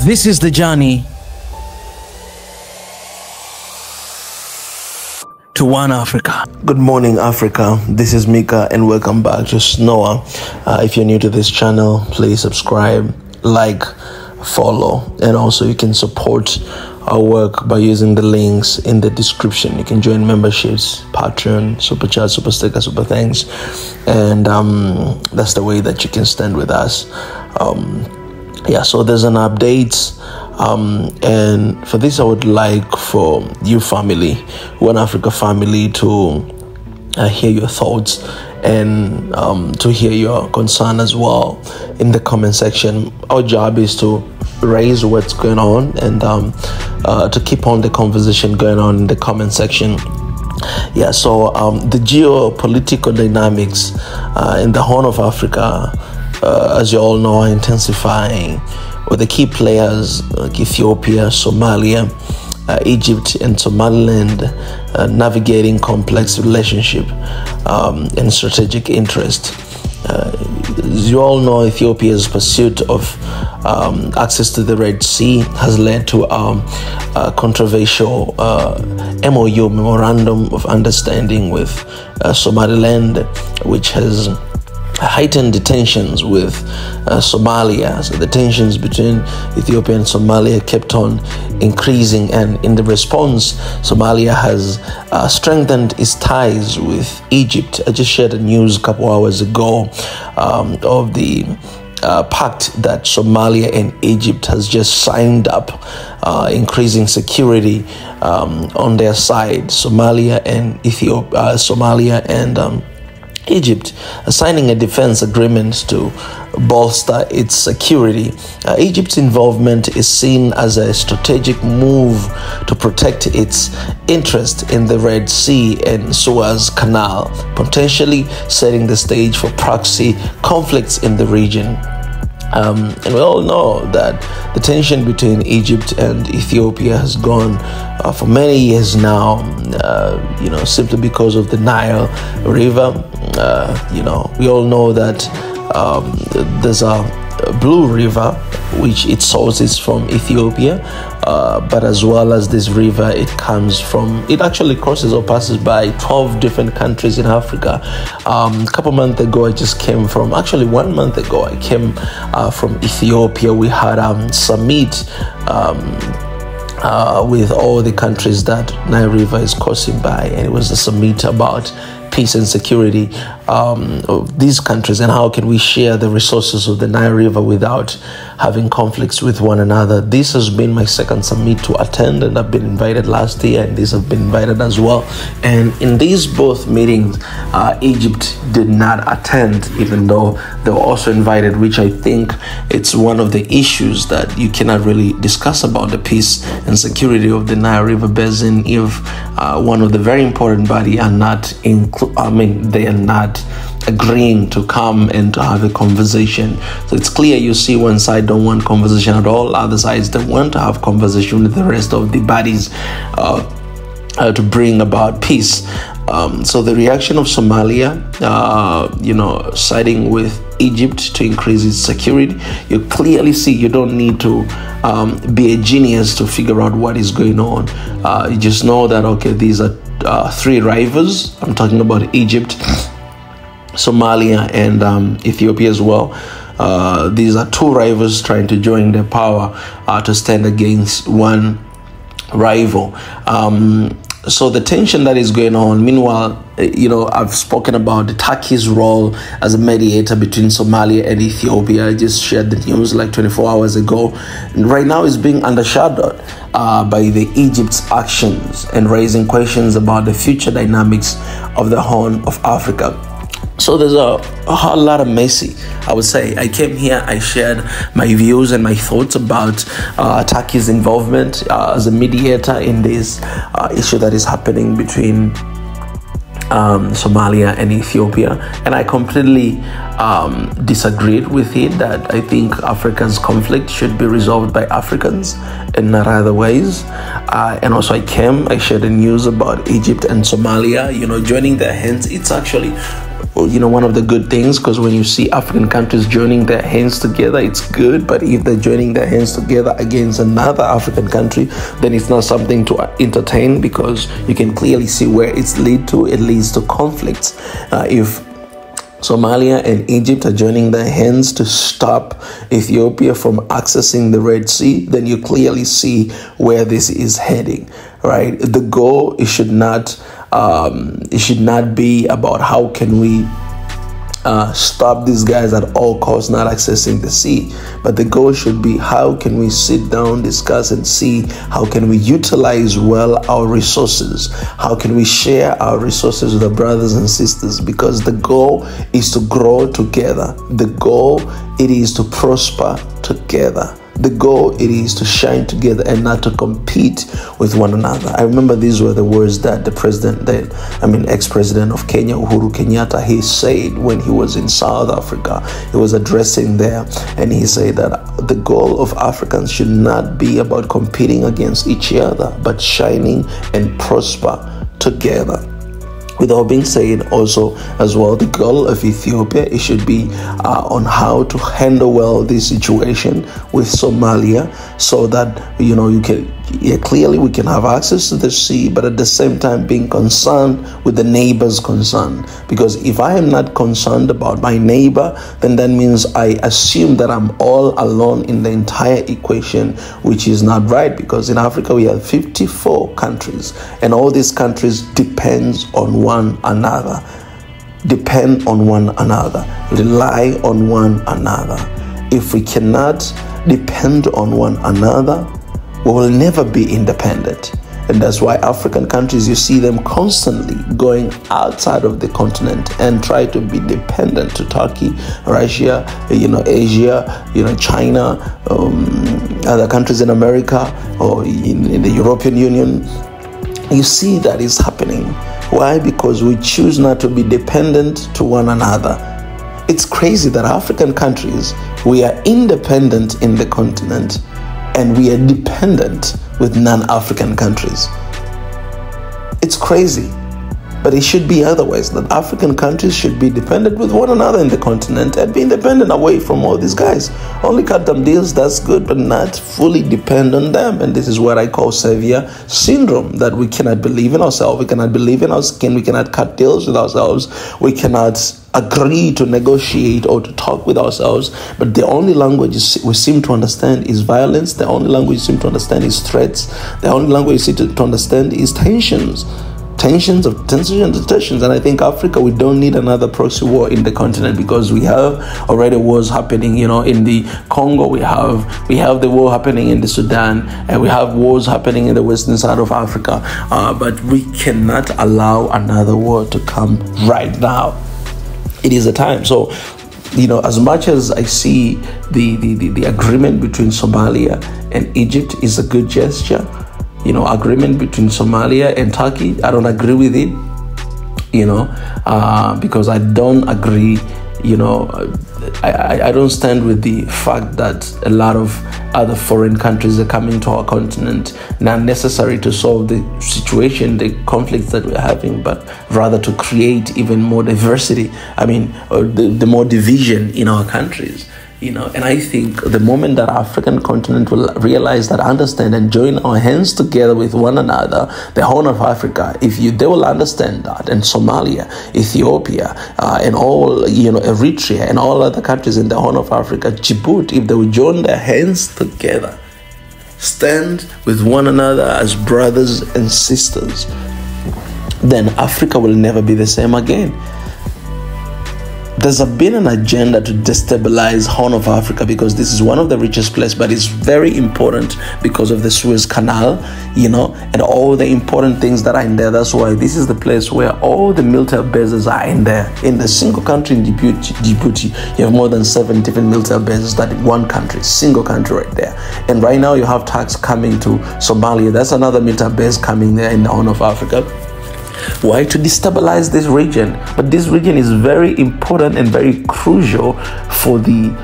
This is the journey to one Africa. Good morning, Africa. This is Mika, and welcome back to SNOA. If you're new to this channel, please subscribe, like, follow, and also you can support our work by using the links in the description. You can join memberships, Patreon, Super Chat, Super Sticker, Super Thanks, and that's the way that you can stand with us. So there's an update, and for this I would like for you family, One Africa family, to hear your thoughts and to hear your concern as well in the comment section. Our job is to raise what's going on and to keep on the conversation going on in the comment section. The geopolitical dynamics in the Horn of Africa, as you all know, are intensifying, with the key players like Ethiopia, Somalia, Egypt, and Somaliland navigating complex relationship and strategic interest. As you all know, Ethiopia's pursuit of access to the Red Sea has led to a controversial MOU, Memorandum of Understanding, with Somaliland, which has heightened the tensions with Somalia. So the tensions between Ethiopia and Somalia kept on increasing, and in the response, Somalia has strengthened its ties with Egypt. I just shared the news a couple hours ago of the pact that Somalia and Egypt has just signed up, increasing security on their side. Somalia and Egypt signing a defense agreement to bolster its security. Egypt's involvement is seen as a strategic move to protect its interest in the Red Sea and Suez Canal, potentially setting the stage for proxy conflicts in the region. And we all know that the tension between Egypt and Ethiopia has gone for many years now, simply because of the Nile River. We all know that there's a Blue River, which its source is from Ethiopia, but as well as this river, it actually crosses or passes by 12 different countries in Africa. A couple months ago, one month ago, I came from Ethiopia. We had a summit with all the countries that Nile River is crossing by, and it was a summit about peace and security of these countries, and how can we share the resources of the Nile River without having conflicts with one another. This has been my second summit to attend, and I've been invited last year, and these have been invited as well. And in these both meetings, Egypt did not attend, even though they were also invited, which I think it's one of the issues that you cannot really discuss about the peace and security of the Nile River Basin if one of the very important bodies are not they are not agreeing to come and to have a conversation. So it's clear, you see, one side don't want conversation at all, other sides don't want to have conversation with the rest of the bodies to bring about peace. So the reaction of Somalia, siding with Egypt to increase its security, you clearly see, you don't need to be a genius to figure out what is going on. You just know that, okay, these are three rivals. I'm talking about Egypt, Somalia, and Ethiopia as well. These are two rivals trying to join their power to stand against one rival. So the tension that is going on. Meanwhile, I've spoken about the Turkey's role as a mediator between Somalia and Ethiopia. I just shared the news like 24 hours ago. And right now it's being undershadowed by the Egypt's actions and raising questions about the future dynamics of the Horn of Africa. So there's a whole lot of messy, I would say. I came here, I shared my views and my thoughts about Turkey's involvement as a mediator in this issue that is happening between Somalia and Ethiopia, and I completely disagreed with it, that I think Africa's conflict should be resolved by Africans and not other ways. And also I shared the news about Egypt and Somalia, joining their hands. It's actually one of the good things, because when you see African countries joining their hands together, it's good. But if they're joining their hands together against another African country, then it's not something to entertain, because you can clearly see where it's lead to. It leads to conflicts. If Somalia and Egypt are joining their hands to stop Ethiopia from accessing the Red Sea, then you clearly see where this is heading, right? The goal, it should not be about how can we stop these guys at all costs not accessing the sea, but the goal should be how can we sit down, discuss, and see how can we utilize well our resources, how can we share our resources with our brothers and sisters, because the goal is to grow together. The goal, it is to prosper together. The goal, it is to shine together and not to compete with one another. I remember these were the words that the ex-president of Kenya, Uhuru Kenyatta, he said when he was in South Africa. He was addressing there, and he said that the goal of Africans should not be about competing against each other, but shining and prosper together. With all being said, also as well, the goal of Ethiopia, it should be on how to handle well this situation with Somalia, so that clearly we can have access to the sea, but at the same time being concerned with the neighbor's concern. Because if I am not concerned about my neighbor, then that means I assume that I'm all alone in the entire equation, which is not right. Because in Africa we have 54 countries, and all these countries depend on one another, rely on one another. If we cannot depend on one another, we will never be independent. And that's why African countries, you see them constantly going outside of the continent and try to be dependent to Turkey, Russia, Asia, China, other countries in America, or in the European Union. You see that is happening. Why? Because we choose not to be dependent to one another. It's crazy that African countries, we are independent in the continent, and we are dependent with non-African countries. It's crazy, but it should be otherwise, that African countries should be dependent with one another in the continent and be independent away from all these guys. Only cut them deals, that's good, but not fully depend on them. And this is what I call savior syndrome, that we cannot believe in ourselves, we cannot believe in our skin, we cannot cut deals with ourselves, we cannot agree to negotiate or to talk with ourselves, but the only language we seem to understand is violence. The only language we seem to understand is threats. The only language we seem to understand is tensions. And I think Africa, we don't need another proxy war in the continent, because we have already wars happening, in the Congo. We have the war happening in the Sudan, and we have wars happening in the western side of Africa. But we cannot allow another war to come right now. It is a time. So, as much as I see the agreement between Somalia and Egypt is a good gesture, agreement between Somalia and Turkey, I don't agree with it, because I don't agree, I don't stand with the fact that a lot of other foreign countries are coming to our continent, not necessary to solve the situation, the conflicts that we're having, but rather to create even more diversity, the more division in our countries. And I think the moment that African continent will realize that, understand, and join our hands together with one another, the Horn of Africa, they will understand that, and Somalia, Ethiopia, and all, Eritrea, and all other countries in the Horn of Africa, Djibouti, if they will join their hands together, stand with one another as brothers and sisters, then Africa will never be the same again. There's been an agenda to destabilize Horn of Africa, because this is one of the richest places, but it's very important because of the Suez Canal, and all the important things that are in there. That's why this is the place where all the military bases are in there. In the single country in Djibouti, you have more than 7 different military bases. That one country, single country right there. And right now you have tax coming to Somalia. That's another military base coming there in the Horn of Africa. Why? To destabilize this region. But this region is very important and very crucial for the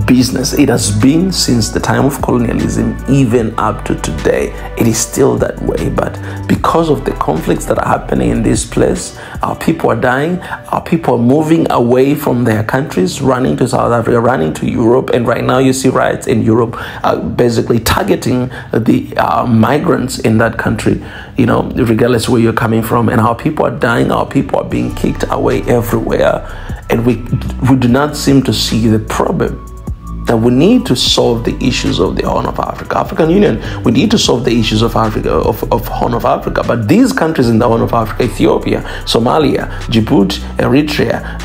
business. It has been since the time of colonialism, even up to today. It is still that way. But because of the conflicts that are happening in this place, our people are dying. Our people are moving away from their countries, running to South Africa, running to Europe. And right now you see riots in Europe basically targeting the migrants in that country, regardless where you're coming from. And our people are dying. Our people are being kicked away everywhere. And we do not seem to see the problem that we need to solve the issues of the Horn of Africa. African Union, we need to solve the issues of Africa, of Horn of Africa. But these countries in the Horn of Africa, Ethiopia, Somalia, Djibouti, Eritrea,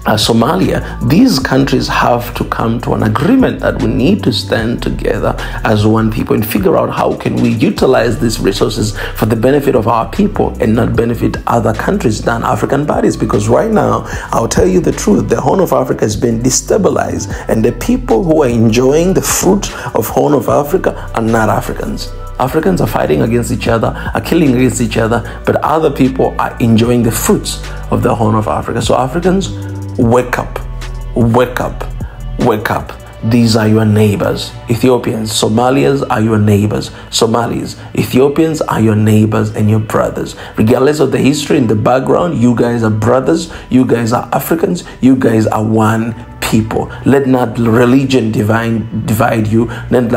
Somalia, these countries have to come to an agreement that we need to stand together as one people and figure out how can we utilize these resources for the benefit of our people and not benefit other countries than African bodies. Because right now, I'll tell you the truth, the Horn of Africa has been destabilized, and the people who are enjoying the fruit of Horn of Africa are not Africans. Africans are fighting against each other, are killing against each other, but other people are enjoying the fruits of the Horn of Africa. So Africans, wake up, wake up, wake up. These are your neighbors. Ethiopians, Somalians are your neighbors. Somalis, Ethiopians are your neighbors and your brothers. Regardless of the history and the background, you guys are brothers. You guys are Africans. You guys are one people. Let not religion divide you. Don't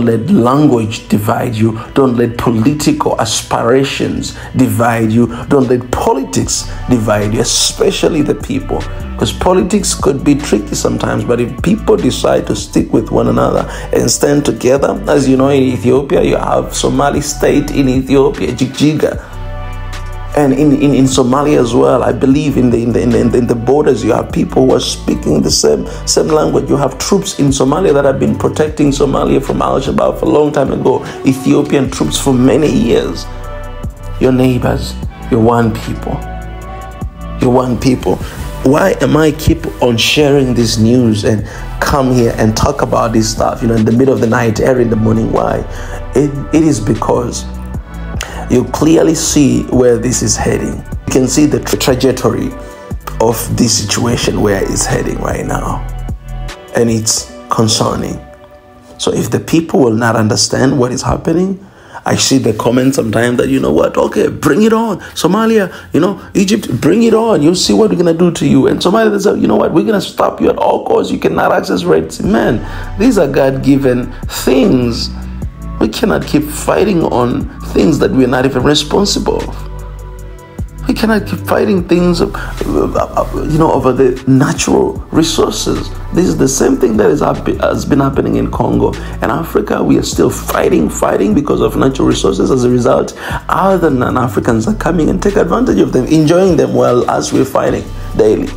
let language divide you. Don't let political aspirations divide you. Don't let politics divide you, especially the people. Because politics could be tricky sometimes, but if people decide to stick with one another and stand together, as you know, in Ethiopia, you have Somali state in Ethiopia, Jigjiga. And in Somalia as well, I believe in the borders, you have people who are speaking the same language. You have troops in Somalia that have been protecting Somalia from Al-Shabaab for a long time ago. Ethiopian troops for many years. Your neighbors, you're one people. You're one people. Why am I keep on sharing this news and come here and talk about this stuff, in the middle of the night, early in the morning? Why? It is because you clearly see where this is heading. You can see the trajectory of this situation where it's heading right now. And it's concerning. So if the people will not understand what is happening, I see the comments sometimes that, okay, bring it on. Somalia, Egypt, bring it on. You'll see what we're going to do to you. And Somalia, they say, we're going to stop you at all costs. You cannot access Red Sea. Man, these are God-given things. We cannot keep fighting on things that we're not even responsible for. We cannot keep fighting things, over the natural resources. This is the same thing that has been happening in Congo and Africa. We are still fighting because of natural resources. As a result, other non-Africans are coming and take advantage of them, enjoying them while us we're fighting daily.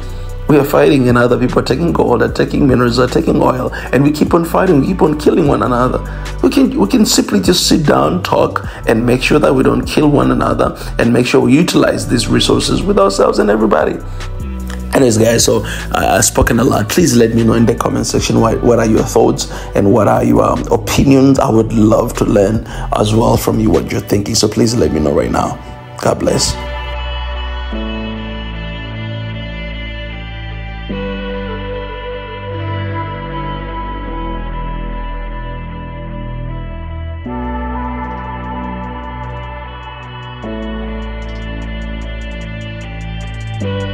We are fighting and other people are taking gold, are taking minerals, are taking oil, and we keep on fighting, we keep on killing one another. We can simply just sit down, talk, and make sure that we don't kill one another, and make sure we utilize these resources with ourselves and everybody. Anyways, guys, so I've spoken a lot. Please let me know in the comment section what are your thoughts and what are your opinions. I would love to learn as well from you what you're thinking. So please let me know right now. God bless. you.